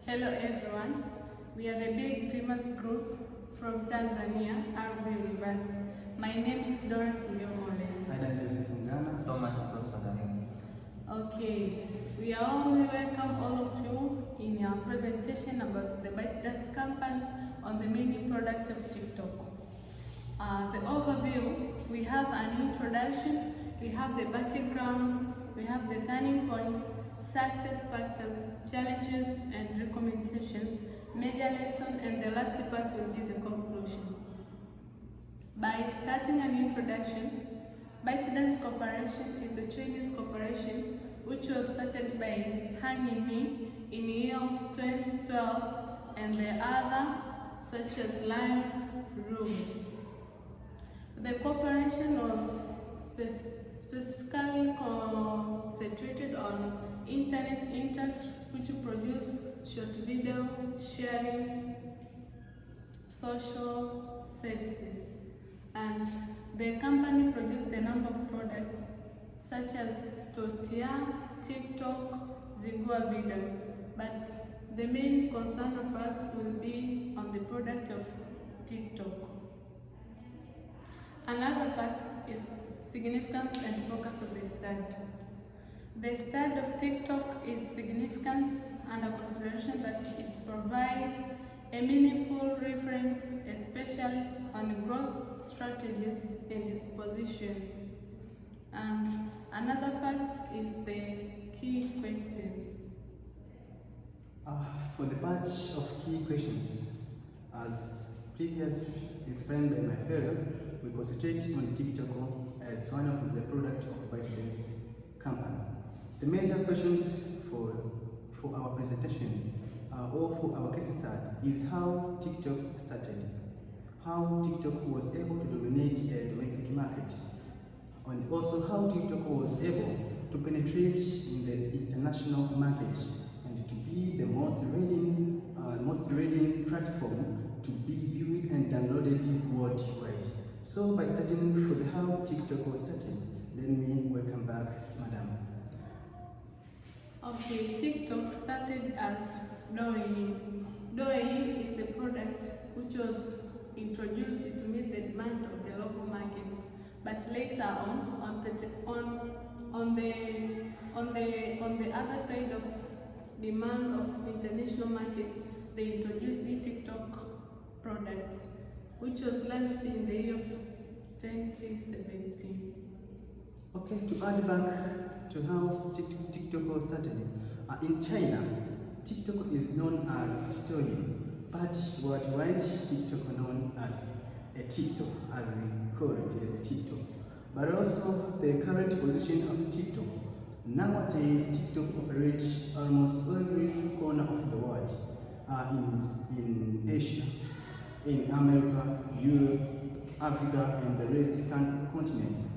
Hello everyone, we are the Big Dreamers group from Tanzania, Ardhi University. My name is Dora, Sindiyo, MOLLELI. Thomas. Okay, we are warmly welcome all of you in our presentation about the BYTEDANCE campaign on the main product of TikTok. The overview, we have an introduction, we have the background, we have the turning points, success factors, challenges and recommendations, major lesson, and the last part will be the conclusion. By starting an introduction, BYTEDANCE Corporation is the Chinese corporation which was started by Han Yiming in the year of 2012 and the other such as Lion Ru. The corporation was specifically concentrated on internet industry, which produce short video sharing, social services, and the company produced a number of products such as Totia, TikTok, Zigua video, but the main concern of us will be on the product of TikTok. Another part is significance and focus of the study. The study of TikTok is significance under consideration that it provides a meaningful reference, especially on growth strategies and position. And another part is the key questions. For the part of key questions, as previously explained by my fellow, we concentrate on TikTok as one of the products of BYTEDANCE company. The major questions for our presentation or for our case study is how TikTok started, how TikTok was able to dominate a domestic market, and also how TikTok was able to penetrate in the international market and to be the most reading platform to be viewed and downloaded worldwide. So by starting for the how TikTok was started, let me welcome back Madam. Okay, TikTok started as Dora. Dora is the product which was introduced to meet the demand of the local markets, but later on the other side of demand of international markets, they introduced the TikTok products, which was launched in the year of 2017. Okay, to add back to how TikTok was started, in China, TikTok is known as Douyin, but worldwide TikTok known as a TikTok, as we call it as a TikTok. But also the current position of TikTok. Nowadays, TikTok operates almost every corner of the world, in Asia, in America, Europe, Africa, and the rest continents.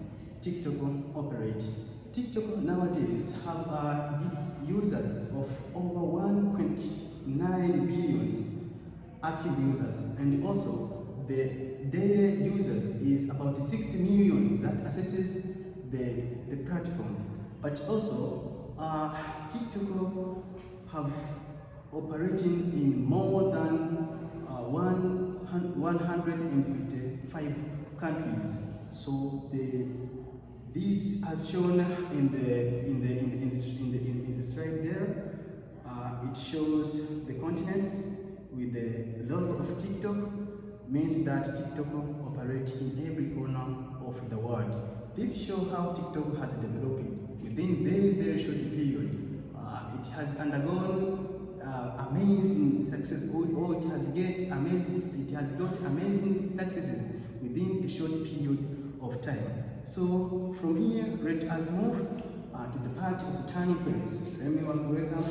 TikTok operates. TikTok nowadays have users of over 1.9 billion active users, and also the daily users is about 60 million that accesses the platform. But also TikTok have operating in more than 155 countries. So this has shown in the slide there. It shows the continents with the logo of TikTok. Means that TikTok operates in every corner of the world. This shows how TikTok has developed within very short period. It has undergone amazing success, or it has got amazing successes within a short period of time. So from here, let us move to the part of turning points. Let me welcome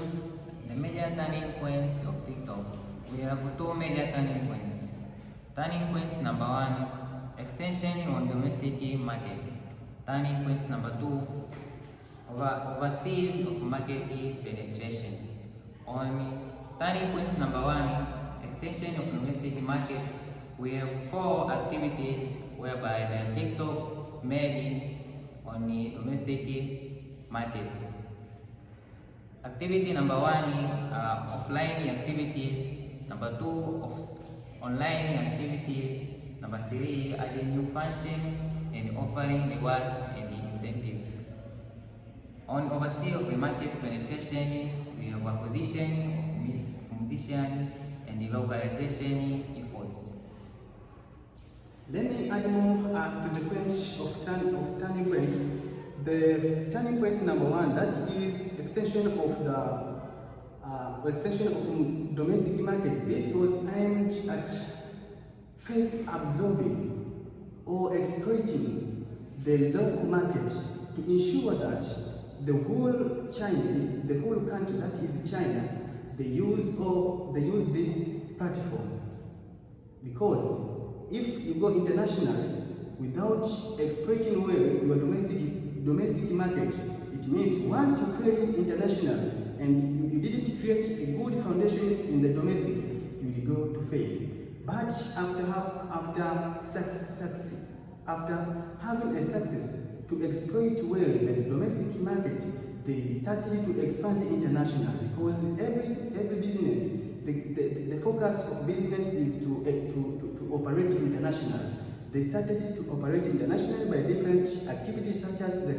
the major turning points of TikTok. We have two major turning points. Turning points number 1, extension on domestic market. Turning points number 2, overseas of market penetration. On turning points number 1, extension of domestic market, we have 4 activities whereby the TikTok made on the domestic market. Activity number 1, offline activities. Number 2, online activities. Number 3, adding new function and offering rewards and incentives. On oversee of the market penetration, we have acquisition of musician and the localization efforts. Let me add more to the point of turning points. The turning point number 1, that is extension of domestic market. This was aimed at first absorbing or exploiting the local market to ensure that the whole country, that is China, they use this platform. Because if you go internationally without exploiting well your domestic market, it means once you fail internationally and you didn't create a good foundations in the domestic, you will go to fail. But after having a success to exploit well the domestic market, they started to expand international, because every business, the focus of business is to operate internationally. They started to operate internationally by different activities, such as they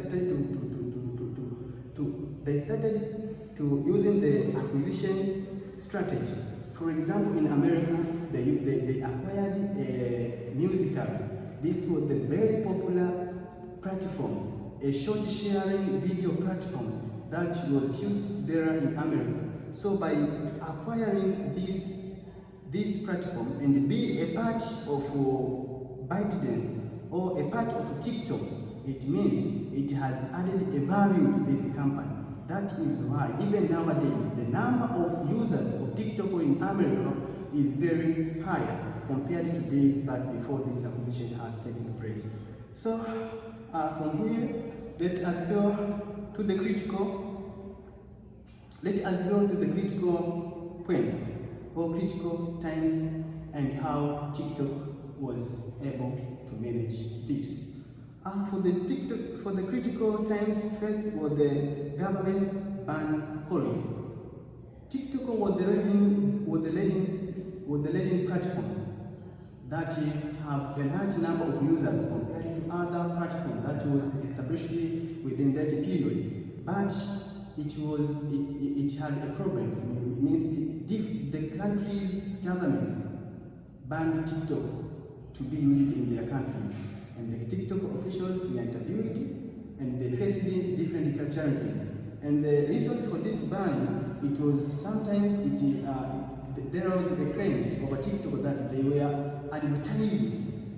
started to using the acquisition strategy. For example, in America, they acquired a musical. This was the very popular platform, a short sharing video platform that was used there in America. So by acquiring this platform and be a part of ByteDance or a part of TikTok, it means it has added a value to this company. That is why even nowadays the number of users of TikTok in America is very high compared to days back before this acquisition has taken place. So from here, let us go to the critical points or critical times and how TikTok was able to manage this. For the critical times, first was the government's ban policy. TikTok was the leading platform that have a large number of users compared to other platforms that was established within that period. But it had a problem. It means the country's governments banned TikTok to be used in their countries, and the TikTok officials were interviewed and they faced different challenges. And the reason for this ban, it was sometimes there was a claims over TikTok that they were advertising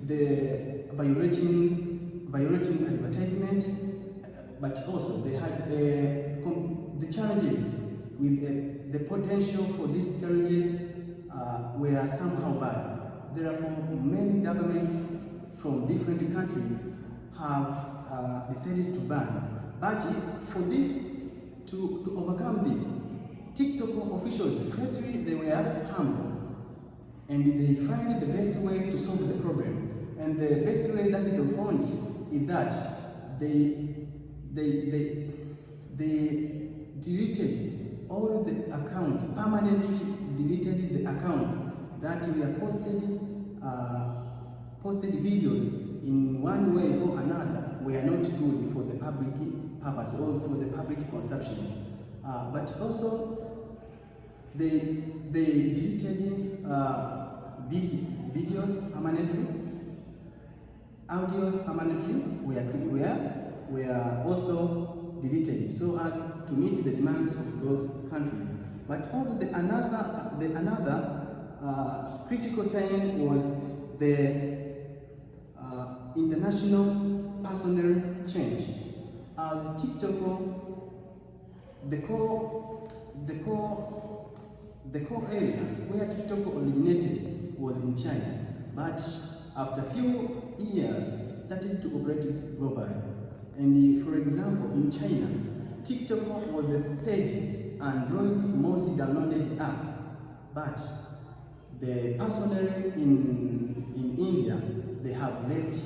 the violating advertisement, but also they had the challenges with the potential for these challenges were somehow bad. Therefore, many governments from different countries have decided to ban. But for this, to overcome this, TikTok officials, firstly, they were humble and they find the best way to solve the problem. And the best way that they found is that they deleted all the accounts, permanently deleted the accounts that were posted videos in one way or another were not good for the public purpose or for the public consumption. But also they deleted videos permanently, audios permanently were also deleted so as to meet the demands of those countries. But also another critical time was the international personnel change. As TikTok, the core area where TikTok originated was in China, but after a few years started to operate globally. And for example, in China, TikTok was the third Android most downloaded app, but the personnel in India, they have left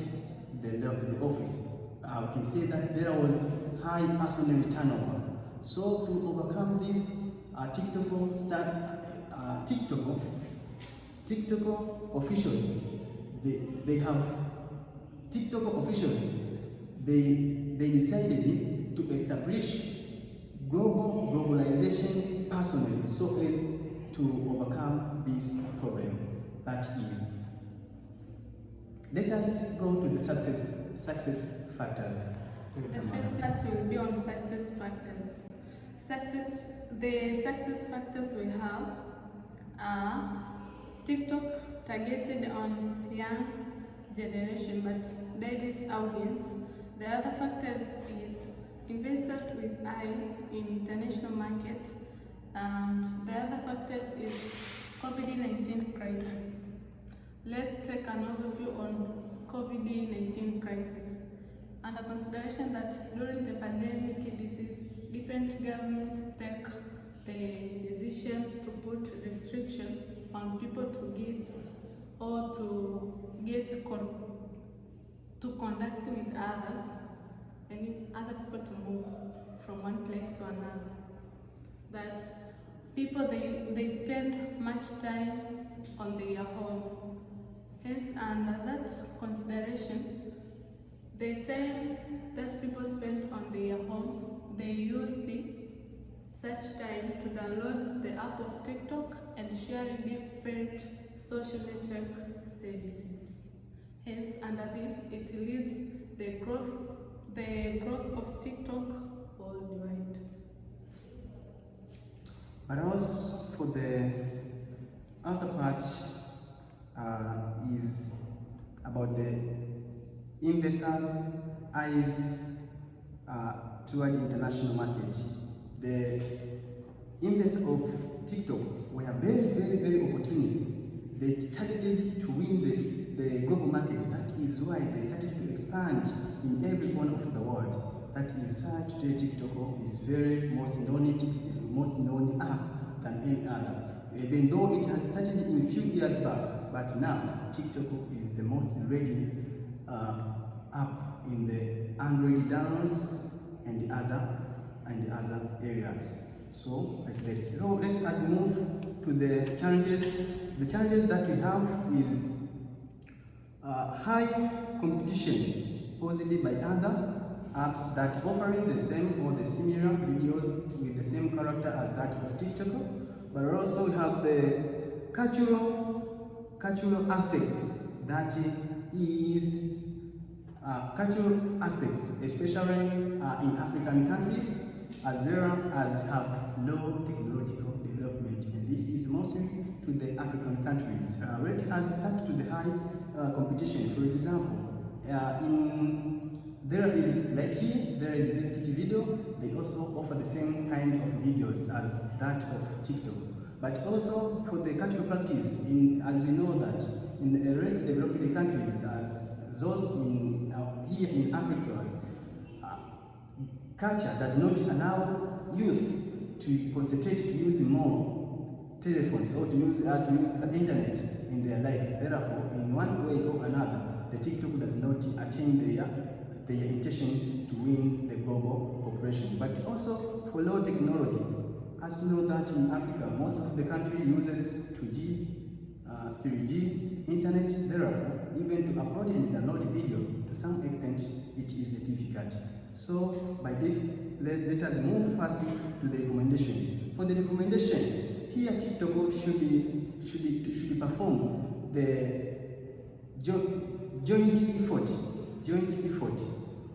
the office. We can say that there was high personnel turnover. So to overcome this, TikTok officials, they decided to establish globalization personally so as to overcome this problem. That is, let us go to the success factors. The first part will be on success factors. The success factors we have are TikTok targeted on young generation but diverse audience. The other factors is investors with eyes in international market, and the other factors is COVID-19 crisis. Let's take an overview on COVID-19 crisis. Under consideration that during the pandemic disease, different governments take the decision to put restriction on people to conduct with others, and other people to move from one place to another. That people they spend much time on their homes. Hence, under that consideration, the time that people spend on their homes, they use such time to download the app of TikTok and share different social network services. Hence, under this, it leads the growth of TikTok worldwide. But also for the other part is about the investors' eyes toward the international market. The investors of TikTok were very opportunity. They targeted to win the global market. That is why they started to expand in every corner of the world. That is why today TikTok is very most known app than any other. Even though it has started in a few years back, but now TikTok is the most ready app in the Android dance and the other areas. So like that. So let us move to the challenges. The challenges that we have is high competition posed by other apps that offering the same or the similar videos with the same character as that of TikTok. But also we have the cultural aspects, that is cultural aspects, especially in African countries, as well as have low technological development, and this is mostly to the African countries. Let us start to the high competition. For example, there is biscuit video. They also offer the same kind of videos as that of TikTok. But also for the cultural practice, as we know that in the rest developed countries, as those here in Africa, culture does not allow youth to concentrate to use more telephones or to use the internet in their lives. Therefore, in one way or another, the TikTok does not attain their intention to win the global population. But also for low technology, as you know that in Africa, most of the country uses 2G, 3G internet. Therefore, even to upload and download a video, to some extent, it is difficult. So by this, let us move first to the recommendation. For the recommendation, here TikTok should perform the joint effort,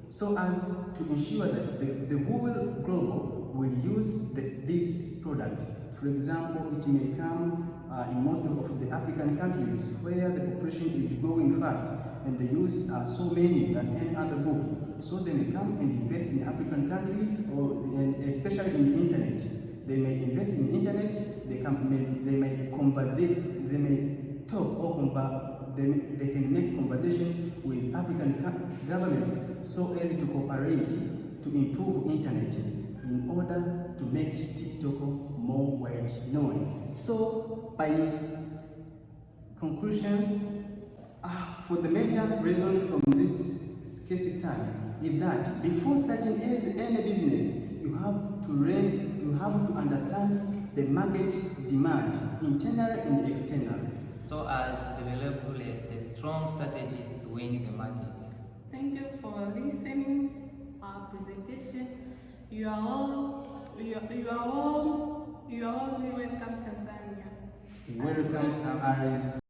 so as to ensure that the whole global will use this product. For example, it may come in most of the African countries where the population is growing fast and the youth are so many than any other group. So they may come and invest in African countries, and especially in the internet. They may invest in the internet. They may conversate. They may talk or they can make conversation with African governments so as to cooperate to improve internet in order to make TikTok more widely known. So by conclusion, for the major reason from this case study is that before starting any business, you have to understand the market demand, internally and externally, so as to develop the strong strategies to win the market. Thank you for listening our presentation. You are all welcome, Tanzania. Welcome, Ardhi.